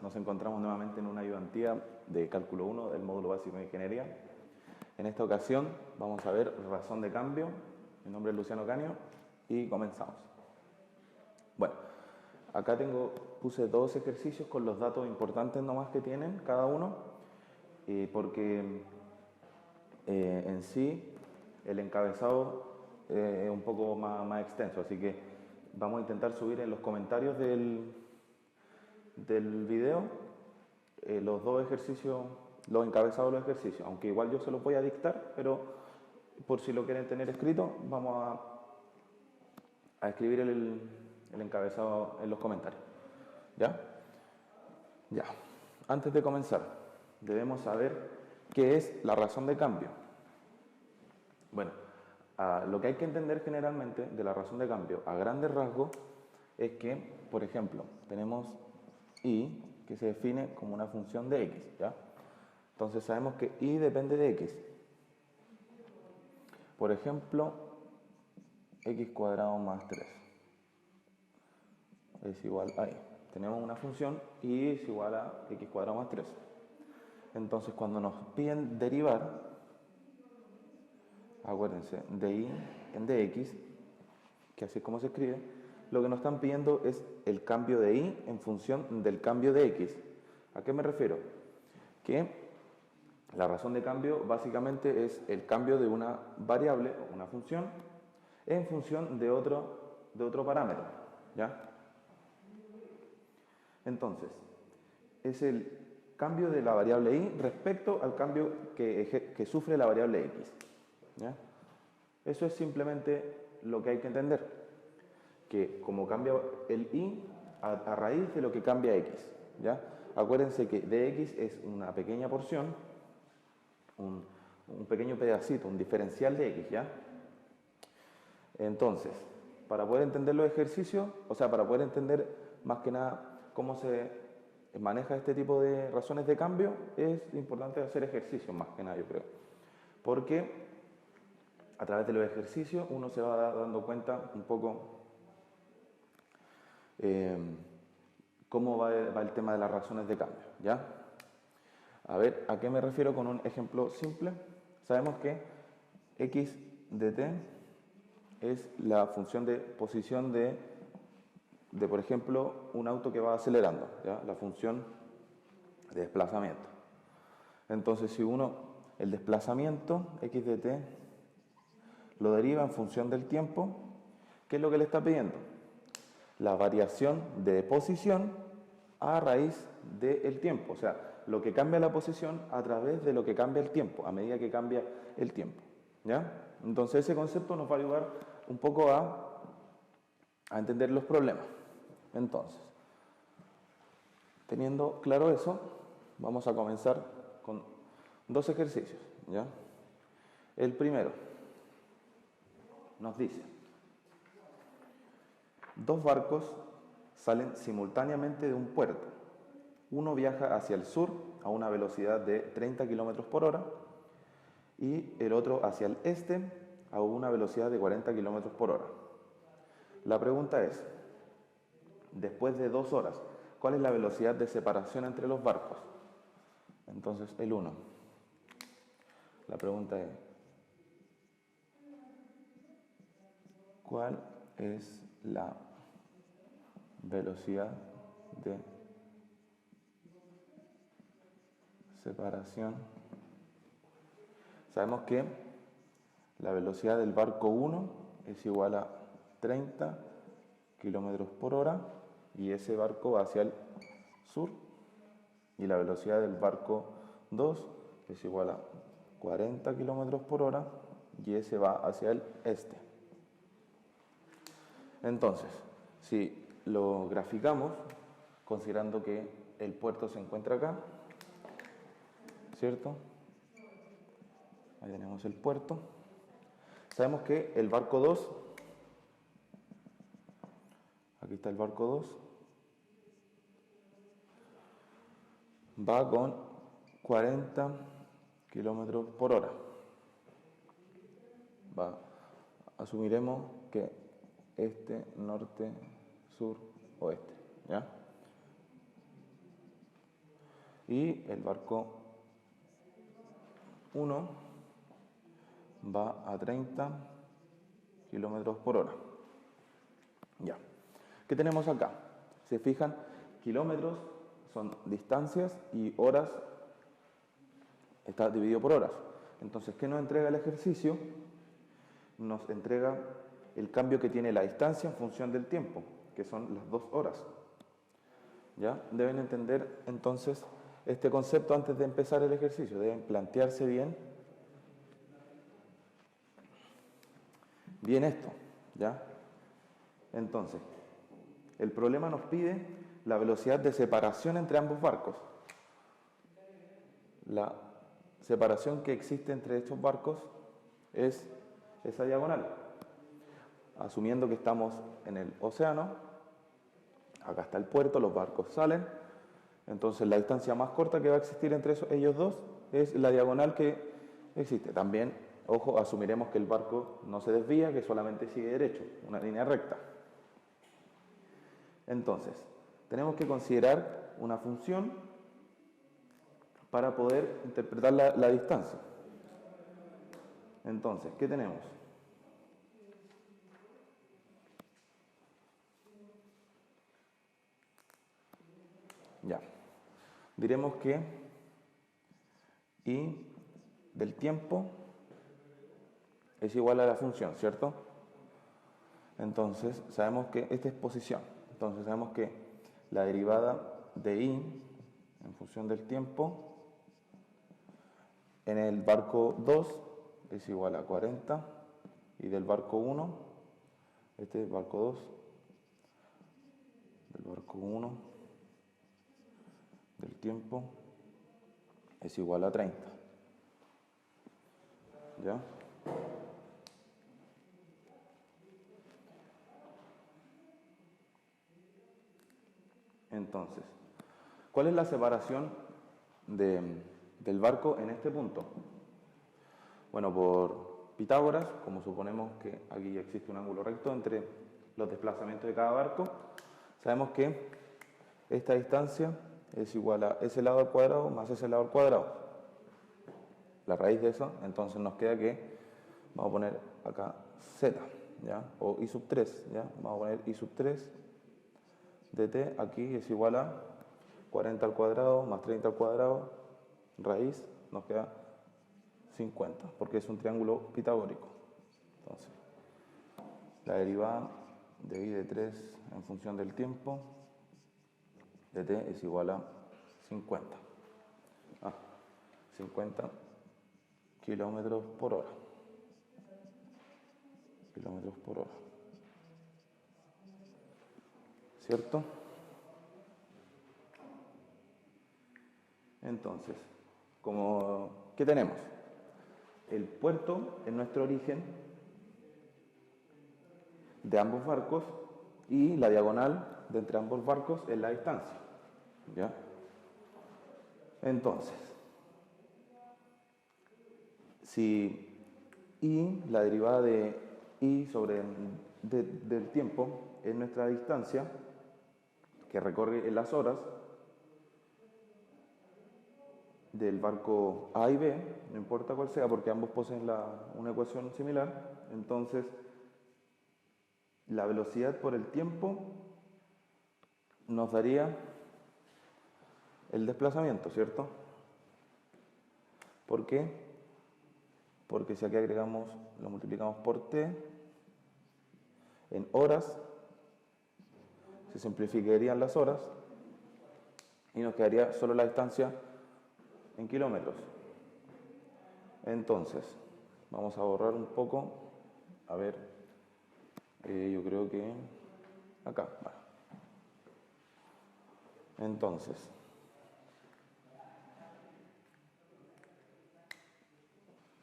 Nos encontramos nuevamente en una ayudantía de cálculo 1 del módulo básico de ingeniería. En esta ocasión vamos a ver razón de cambio. Mi nombre es Luciano Canio y comenzamos. Bueno, acá puse dos ejercicios con los datos importantes nomás que tienen cada uno, porque en sí el encabezado es un poco más extenso, así que vamos a intentar subir en los comentarios del video los dos ejercicios, los encabezados de los ejercicios, aunque igual yo se los voy a dictar, pero por si lo quieren tener escrito, vamos a escribir el encabezado en los comentarios. ¿Ya? Ya. Antes de comenzar, debemos saber qué es la razón de cambio. Bueno, lo que hay que entender generalmente de la razón de cambio a grandes rasgos es que, por ejemplo, tenemos y que se define como una función de x, ¿ya? Entonces sabemos que y depende de x. Por ejemplo, x cuadrado más 3 es igual a y. Tenemos una función y es igual a x cuadrado más 3. Entonces cuando nos piden derivar, acuérdense, de y en dx, que así es como se escribe, lo que nos están pidiendo es el cambio de y en función del cambio de x. ¿A qué me refiero? Que la razón de cambio básicamente es el cambio de una variable o una función en función de otro parámetro, ¿ya? Entonces, es el cambio de la variable y respecto al cambio que sufre la variable x, ¿ya? Eso es simplemente lo que hay que entender, que como cambia el y a raíz de lo que cambia x, ¿ya? Acuérdense que dx es una pequeña porción, un pequeño pedacito, un diferencial de x, ¿ya? Entonces, para poder entender los ejercicios, o sea, para poder entender más que nada cómo se maneja este tipo de razones de cambio, es importante hacer ejercicios más que nada, yo creo. Porque a través de los ejercicios uno se va dando cuenta un poco cómo va el tema de las razones de cambio, ¿ya? A ver, ¿a qué me refiero con un ejemplo simple? Sabemos que x de t es la función de posición de por ejemplo, un auto que va acelerando, ¿ya? La función de desplazamiento. Entonces, si el desplazamiento x de t lo deriva en función del tiempo, ¿qué es lo que le está pidiendo? La variación de posición a raíz del tiempo, o sea, lo que cambia la posición a través de lo que cambia el tiempo, a medida que cambia el tiempo, ¿ya? Entonces ese concepto nos va a ayudar un poco a entender los problemas. Entonces, teniendo claro eso, vamos a comenzar con dos ejercicios, ¿ya? El primero nos dice: dos barcos salen simultáneamente de un puerto. Uno viaja hacia el sur a una velocidad de 30 km por hora y el otro hacia el este a una velocidad de 40 km por hora. La pregunta es: después de 2 horas, ¿cuál es la velocidad de separación entre los barcos? Entonces, el 1. La pregunta es: ¿cuál es la velocidad de separación? Sabemos que la velocidad del barco 1 es igual a 30 km por hora y ese barco va hacia el sur, y la velocidad del barco 2 es igual a 40 km por hora y ese va hacia el este. Entonces, si lo graficamos, considerando que el puerto se encuentra acá, ¿cierto? Ahí tenemos el puerto. Sabemos que el barco 2, aquí está el barco 2, va con 40 km por hora. Asumiremos que este, norte, sur, oeste, ¿ya? y el barco 1 va a 30 kilómetros por hora. Ya. ¿Qué tenemos acá? Se fijan, kilómetros son distancias y horas está dividido por horas. Entonces, ¿qué nos entrega el ejercicio? Nos entrega el cambio que tiene la distancia en función del tiempo, que son las 2 horas. ¿Ya? Deben entender entonces este concepto antes de empezar el ejercicio. Deben plantearse bien esto. ¿Ya? Entonces, el problema nos pide la velocidad de separación entre ambos barcos. La separación que existe entre estos barcos es esa diagonal. Asumiendo que estamos en el océano, acá está el puerto, los barcos salen, entonces la distancia más corta que va a existir entre ellos dos es la diagonal que existe. También, ojo, asumiremos que el barco no se desvía, que solamente sigue derecho, una línea recta. Entonces, tenemos que considerar una función para poder interpretar la distancia. Entonces, ¿qué tenemos? Ya. Diremos que I del tiempo es igual a la función, ¿cierto? Entonces, sabemos que esta es posición. Entonces, sabemos que la derivada de I en función del tiempo en el barco 2 es igual a 40 y del barco 1, este es el barco 2, del barco 1 del tiempo es igual a 30. ¿Ya? Entonces, ¿cuál es la separación del barco en este punto? Bueno, por Pitágoras, como suponemos que aquí existe un ángulo recto entre los desplazamientos de cada barco, sabemos que esta distancia es igual a ese lado al cuadrado más ese lado al cuadrado. La raíz de eso, entonces nos queda que, vamos a poner acá z, ¿ya? O I sub 3, ¿ya? Vamos a poner I sub 3 de t aquí es igual a 40 al cuadrado más 30 al cuadrado, raíz, nos queda 50, porque es un triángulo pitagórico. Entonces, la derivada de I de 3 en función del tiempo de t es igual a 50. 50 kilómetros por hora. Kilómetros por hora. ¿Cierto? Entonces, ¿qué tenemos? El puerto es nuestro origen de ambos barcos y la diagonal de entre ambos barcos es la distancia. ¿Ya? Entonces, si I, la derivada de I sobre del tiempo, es nuestra distancia que recorre en las horas del barco A y B, no importa cuál sea, porque ambos poseen una ecuación similar, entonces la velocidad por el tiempo nos daría el desplazamiento, ¿cierto? ¿Por qué? Porque si aquí agregamos, lo multiplicamos por t, en horas, se simplificarían las horas y nos quedaría solo la distancia en kilómetros. Entonces, vamos a borrar un poco, a ver, yo creo que acá, vale. Entonces,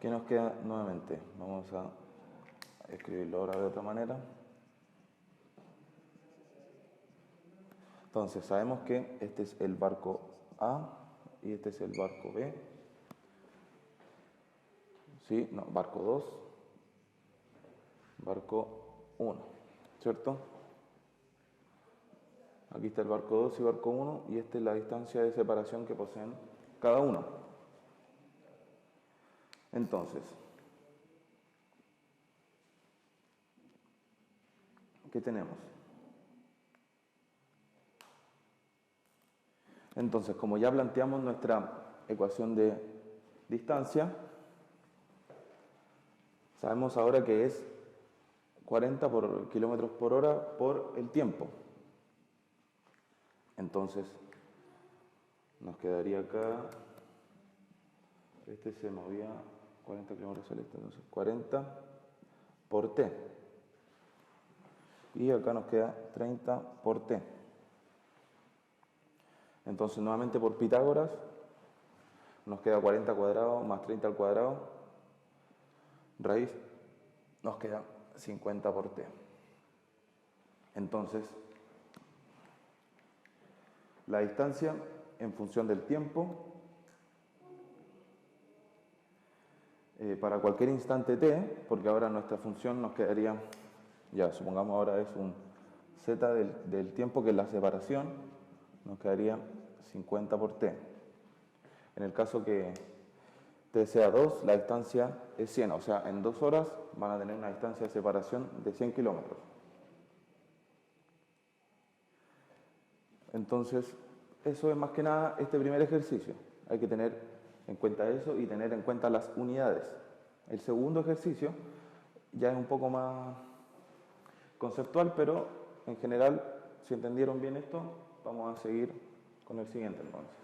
¿qué nos queda nuevamente? Vamos a escribirlo ahora de otra manera. Entonces, sabemos que este es el barco A y este es el barco B. ¿Sí? No, barco 2, barco 1, ¿cierto? Aquí está el barco 2 y barco 1 y esta es la distancia de separación que poseen cada uno. Entonces, ¿qué tenemos? Entonces, como ya planteamos nuestra ecuación de distancia, sabemos ahora que es 40 kilómetros por hora por el tiempo. Entonces, nos quedaría acá, este se movía 40 kilómetros al este, entonces 40 por t. Y acá nos queda 30 por t. Entonces, nuevamente por Pitágoras, nos queda 40 al cuadrado más 30 al cuadrado, raíz, nos queda 50 por t. Entonces, la distancia en función del tiempo para cualquier instante t, porque ahora nuestra función nos quedaría, ya supongamos ahora es un z del tiempo que es la separación, nos quedaría 50 por t. En el caso que t sea 2, la distancia es 100, o sea, en 2 horas van a tener una distancia de separación de 100 kilómetros. Entonces, eso es más que nada este primer ejercicio. Hay que tener en cuenta eso y tener en cuenta las unidades. El segundo ejercicio ya es un poco más conceptual, pero en general, si entendieron bien esto, vamos a seguir con el siguiente entonces.